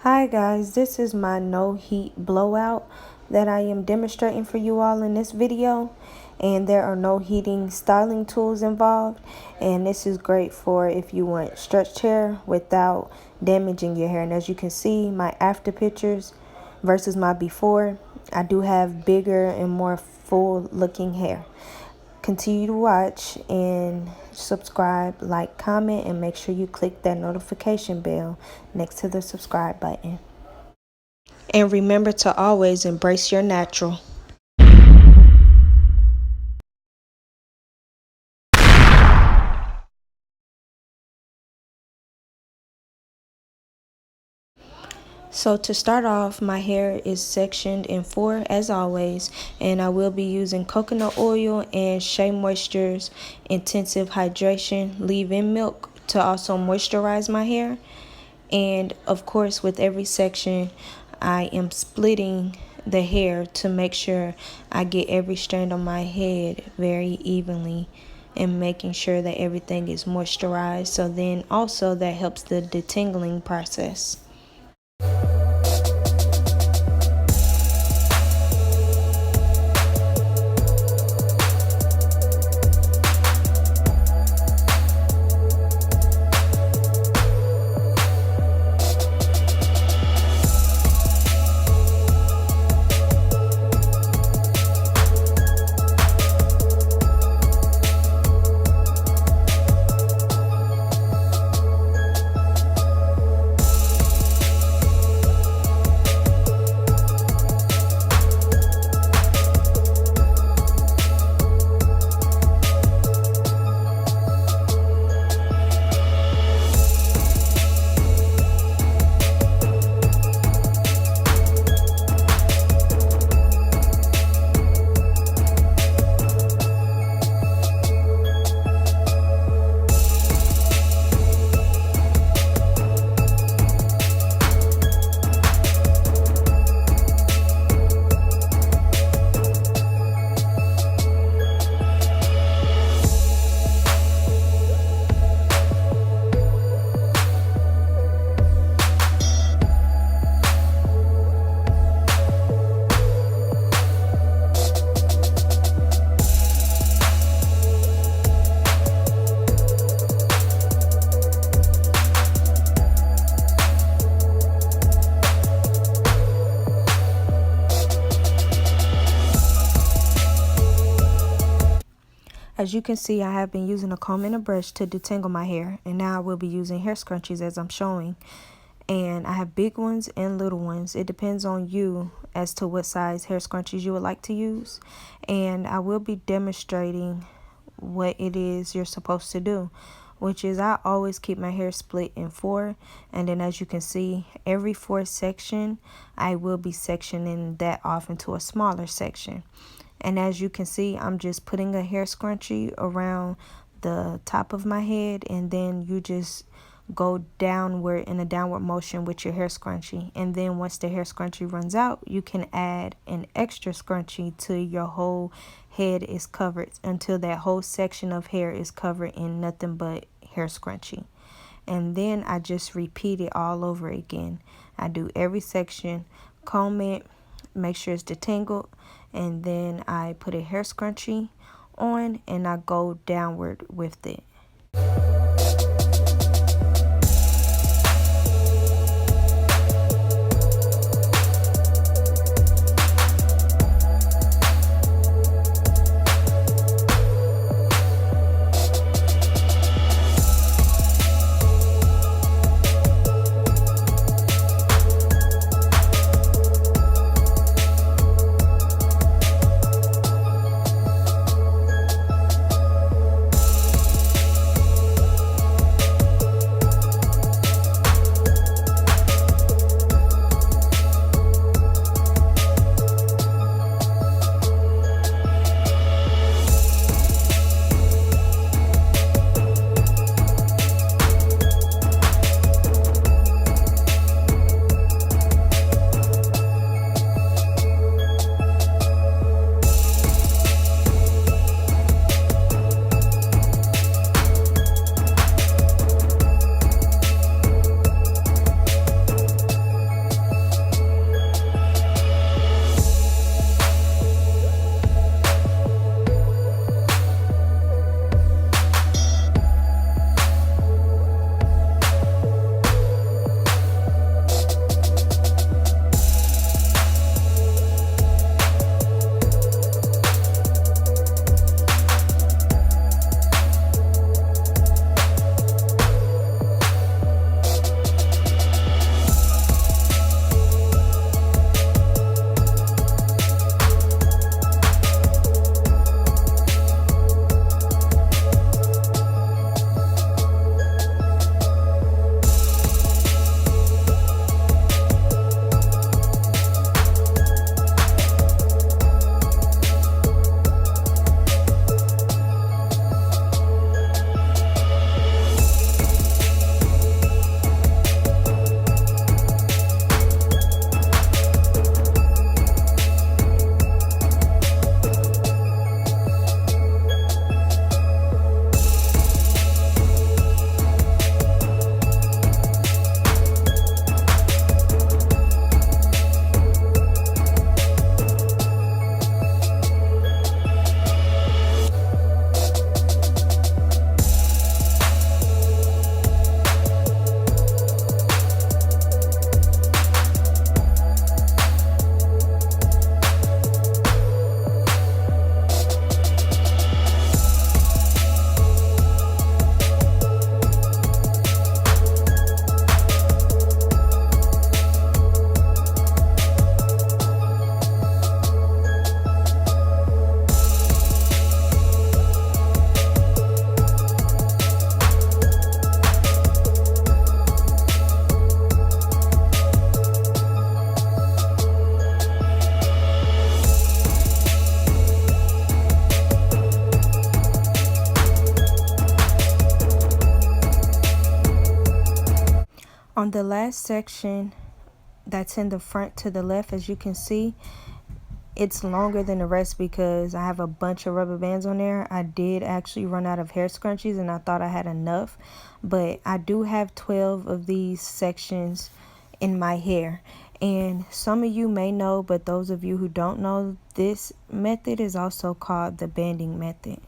Hi guys, this is my no heat blowout that I am demonstrating for you all in this video, and there are no heating styling tools involved, and this is great for if you want stretch hair without damaging your hair. And as you can see, my after pictures versus my before, I do have bigger and more full looking hair. Continue to watch and subscribe, like, comment, and make sure you click that notification bell next to the subscribe button. And remember to always embrace your natural. So to start off, my hair is sectioned in 4 as always, and I will be using coconut oil and Shea Moisture's Intensive Hydration Leave-In Milk to also moisturize my hair. And of course, with every section, I am splitting the hair to make sure I get every strand on my head very evenly and making sure that everything is moisturized. So then also that helps the detangling process. As you can see, I have been using a comb and a brush to detangle my hair, and now I will be using hair scrunchies as I'm showing. And I have big ones and little ones. It depends on you as to what size hair scrunchies you would like to use. And I will be demonstrating what it is you're supposed to do, which is I always keep my hair split in 4. And then as you can see, every 4th section, I will be sectioning that off into a smaller section. And as you can see, I'm just putting a hair scrunchie around the top of my head, and then you just go downward in a downward motion with your hair scrunchie. And then once the hair scrunchie runs out, you can add an extra scrunchie till your whole head is covered, until that whole section of hair is covered in nothing but hair scrunchie. And then I just repeat it all over again. I do every section, comb it, make sure it's detangled, and then I put a hair scrunchie on and I go downward with it. On the last section that's in the front to the left, as you can see, it's longer than the rest because I have a bunch of rubber bands on there. I did actually run out of hair scrunchies and I thought I had enough, but I do have 12 of these sections in my hair. And some of you may know, but those of you who don't know, this method is also called the banding method.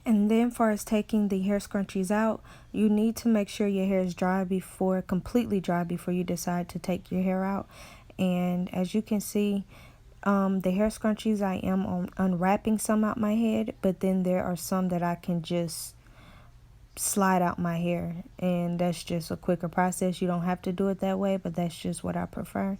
And then, for as taking the hair scrunchies out, you need to make sure your hair is dry completely dry before you decide to take your hair out. And as you can see, the hair scrunchies, I am unwrapping some out my head, but then there are some that I can just slide out my hair, and that's just a quicker process. You don't have to do it that way, but that's just what I prefer.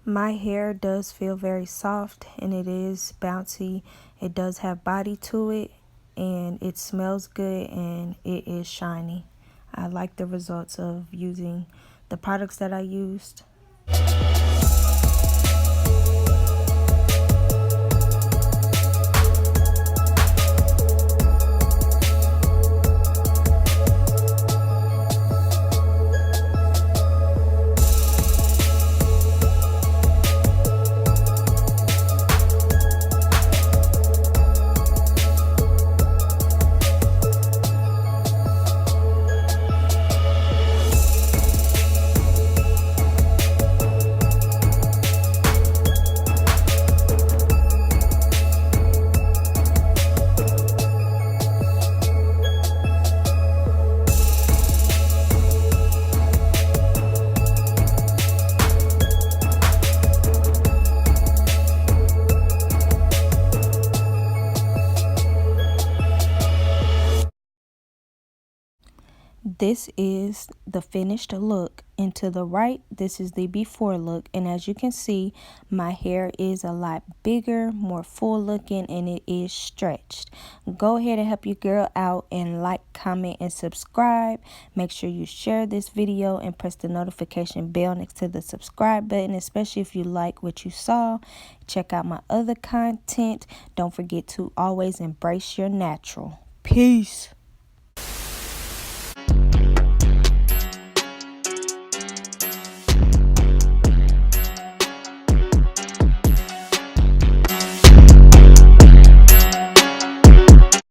My hair does feel very soft and it is bouncy. It does have body to it and it smells good and it is shiny. I like the results of using the products that I used. This is the finished look, and to the right, this is the before look. And as you can see, my hair is a lot bigger, more full looking, and it is stretched. Go ahead and help your girl out and like, comment, and subscribe. Make sure you share this video and press the notification bell next to the subscribe button, especially if you like what you saw. Check out my other content. Don't forget to always embrace your natural. Peace.